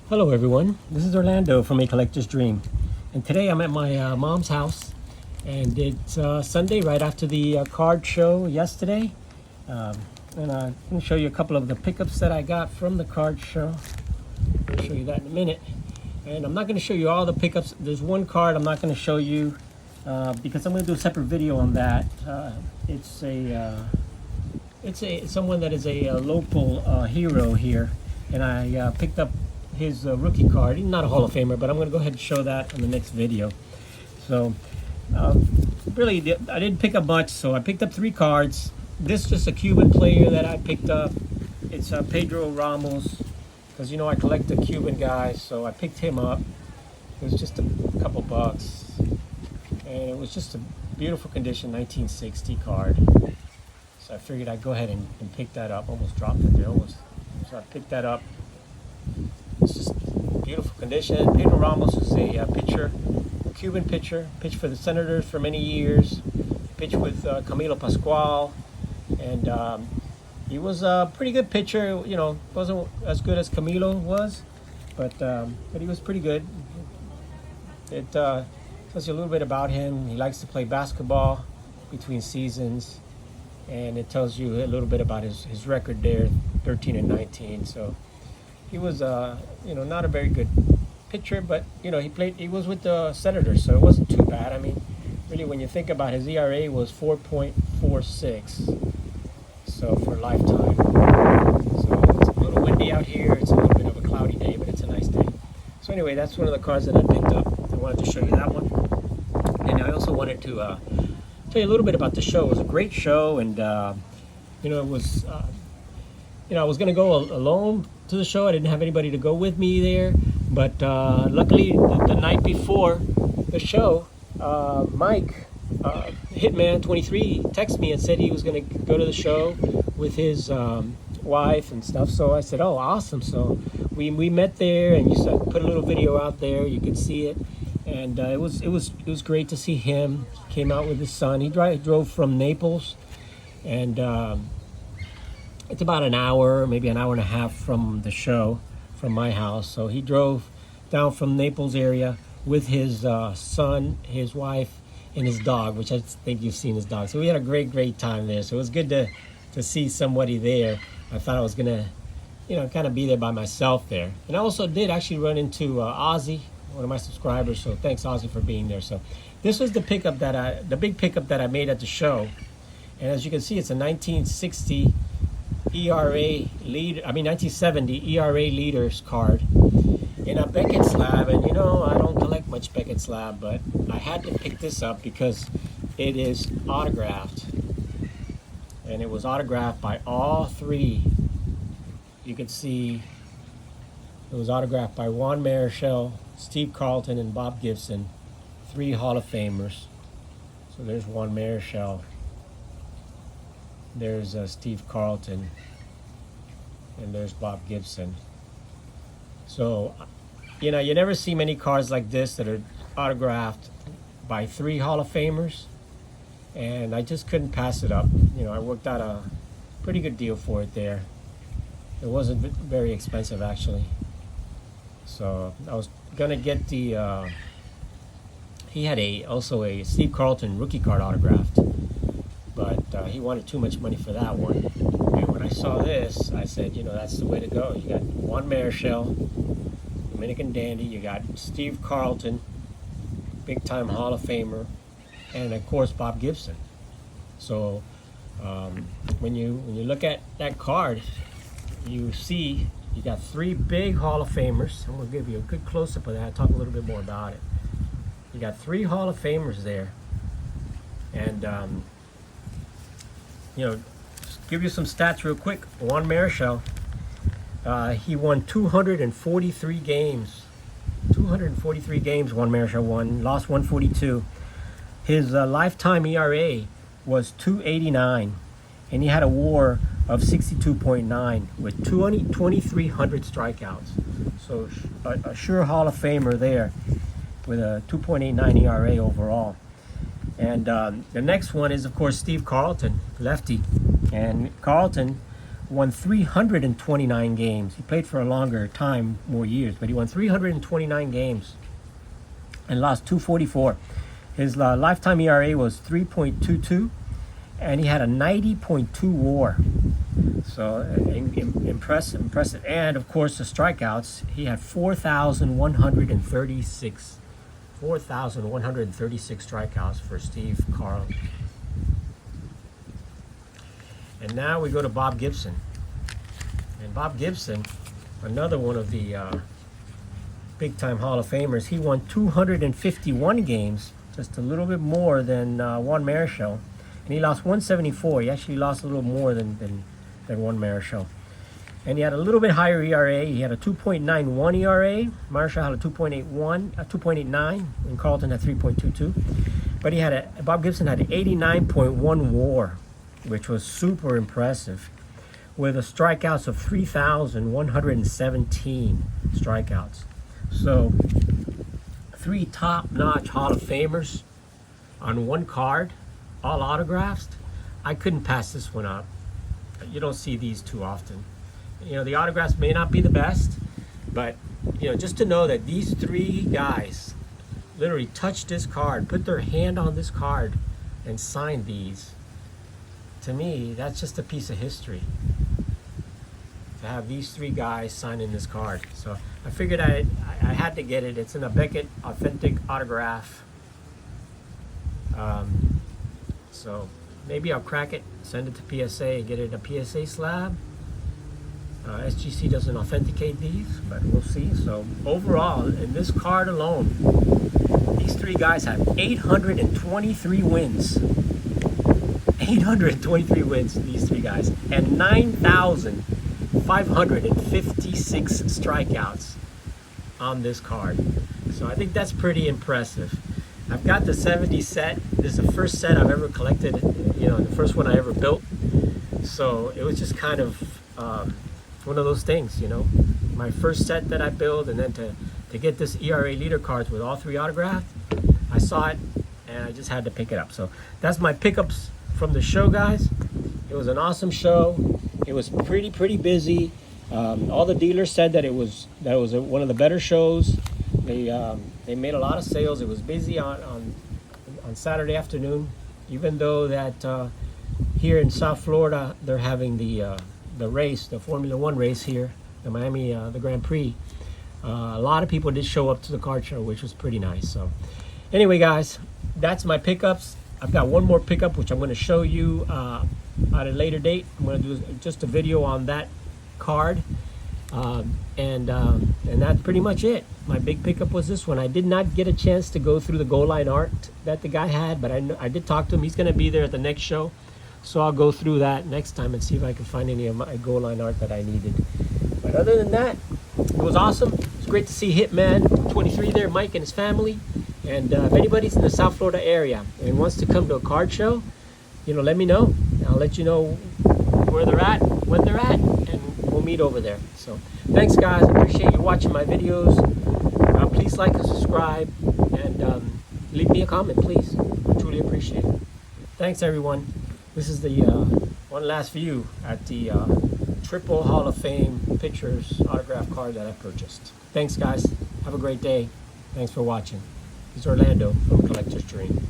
Hello everyone, this is Orlando from A Collector's Dream, and today I'm at my mom's house, and it's Sunday right after the card show yesterday, and I'm going to show you a couple of the pickups that I got from the card show. I'll show you that in a minute, and I'm not going to show you all the pickups. There's one card I'm not going to show you because I'm going to do a separate video on that. It's someone that is a local hero here, and I picked up his rookie card. He's not a Hall of Famer, but I'm going to go ahead and show that in the next video. So really, I didn't pick up much, so I picked up 3 cards. This is just a Cuban player that I picked up. It's Pedro Ramos, because you know I collect the Cuban guys, so I picked him up. It was just a couple bucks, and it was just a beautiful condition 1960 card. So I figured I'd go ahead and pick that up. Almost dropped it there, almost. So I picked that up. It's just beautiful condition. Pedro Ramos is a pitcher, Cuban pitcher. Pitched for the Senators for many years. Pitched with Camilo Pascual, and he was a pretty good pitcher. You know, wasn't as good as Camilo was, but he was pretty good. It tells you a little bit about him. He likes to play basketball between seasons, and it tells you a little bit about his record there, 13-19. So he was, you know, not a very good pitcher, but you know, he was with the Senators, so it wasn't too bad. I mean, really, when you think about his ERA was 4.46, so for lifetime. So it's a little windy out here. It's a little bit of a cloudy day, but it's a nice day. So anyway, that's one of the cards that I picked up. I wanted to show you that one, and I also wanted to tell you a little bit about the show. It was a great show, and you know, it was. You know, I was going to go alone to the show. I didn't have anybody to go with me there. But luckily, the night before the show, Mike Hitman23 texted me and said he was going to go to the show with his wife and stuff. So I said, oh, awesome. So we met there, and you put a little video out there. You could see it. And it was great to see him. He came out with his son. He drove from Naples, and it's about an hour, maybe an hour and a half from the show, from my house. So he drove down from Naples area with his son, his wife, and his dog, which I think you've seen his dog. So we had a great time there. So it was good to see somebody there. I thought I was going to, you know, kind of be there by myself there. And I also did actually run into Ozzy, one of my subscribers. So thanks, Ozzy, for being there. So this was the pickup the big pickup that I made at the show. And as you can see, it's a 1960 1970 ERA leaders card in a Beckett slab. And you know, I don't collect much Beckett slab, but I had to pick this up because it is autographed, and it was autographed by all 3. You can see it was autographed by Juan Marichal, Steve Carlton, and Bob Gibson, 3 Hall of Famers. So there's Juan Marichal. There's Steve Carlton, and there's Bob Gibson. So, you know, you never see many cards like this that are autographed by 3 Hall of Famers, and I just couldn't pass it up. You know, I worked out a pretty good deal for it there. It wasn't very expensive, actually. So I was gonna get the. He had also a Steve Carlton rookie card autographed, but he wanted too much money for that one. And when I saw this, I said, you know, that's the way to go. You got Juan Marichal, Dominican dandy. You got Steve Carlton, big-time Hall of Famer, and of course Bob Gibson. So when you look at that card, you see you got 3 big Hall of Famers. I'm gonna give you a good close-up of that. I'll talk a little bit more about it. You got 3 Hall of Famers there, and you know, just give you some stats real quick. Juan Marichal, he won 243 games. 243 games Juan Marichal won, lost 142. His lifetime ERA was 2.89, and he had a WAR of 62.9 with 2,300 strikeouts. So a sure Hall of Famer there with a 2.89 ERA overall. And the next one is, of course, Steve Carlton, lefty. And Carlton won 329 games. He played for a longer time, more years, but he won 329 games and lost 244. His lifetime ERA was 3.22, and he had a 90.2 WAR. So impressive. And of course, the strikeouts, he had 4,136 strikeouts for Steve Carl. And now we go to Bob Gibson. And Bob Gibson, another one of the big-time Hall of Famers, he won 251 games, just a little bit more than Juan Marichal. And he lost 174. He actually lost a little more than Juan Marichal. And he had a little bit higher ERA. He had a 2.91 ERA. Marichal had a 2.89, and Carlton had 3.22. But Bob Gibson had an 89.1 WAR, which was super impressive, with a strikeouts of 3,117 strikeouts. So 3 top-notch Hall of Famers on one card, all autographs. I couldn't pass this one up. You don't see these too often. You know, the autographs may not be the best, but you know, just to know that these 3 guys literally touched this card, put their hand on this card, and signed these. To me, that's just a piece of history, to have these 3 guys signing this card. So I figured I had to get it. It's in a Beckett authentic autograph. So maybe I'll crack it, send it to PSA, and get it in a PSA slab. SGC doesn't authenticate these, but we'll see. So overall, in this card alone, these 3 guys have 823 wins. 823 wins, these 3 guys, and 9,556 strikeouts on this card. So I think that's pretty impressive. I've got the 70 set. This is the first set I've ever collected, you know, the first one I ever built. So it was just kind of one of those things, you know, my first set that I built, and then to get this ERA leader cards with all 3 autographed, I saw it and I just had to pick it up. So that's my pickups from the show, guys. It was an awesome show. It was pretty busy. All the dealers said that it was one of the better shows. They made a lot of sales. It was busy on Saturday afternoon, even though that here in South Florida they're having the race, the Formula One race here, the Miami, the Grand Prix. A lot of people did show up to the card show, which was pretty nice. So anyway, guys, that's my pickups. I've got one more pickup, which I'm going to show you at a later date. I'm going to do just a video on that card. And that's pretty much it. My big pickup was this one. I did not get a chance to go through the goal line art that the guy had, but I did talk to him. He's going to be there at the next show. So I'll go through that next time and see if I can find any of my goal line art that I needed. But other than that, it was awesome. It's great to see Hitman23 there, Mike and his family. And if anybody's in the South Florida area and wants to come to a card show, you know, let me know. I'll let you know where they're at, when they're at, and we'll meet over there. So thanks, guys. I appreciate you watching my videos. Please like and subscribe, and leave me a comment, please. I truly appreciate it. Thanks, everyone. This is the one last view at the Triple Hall of Fame Pictures autograph card that I purchased. Thanks, guys. Have a great day. Thanks for watching. This is Orlando from Collector's Dream.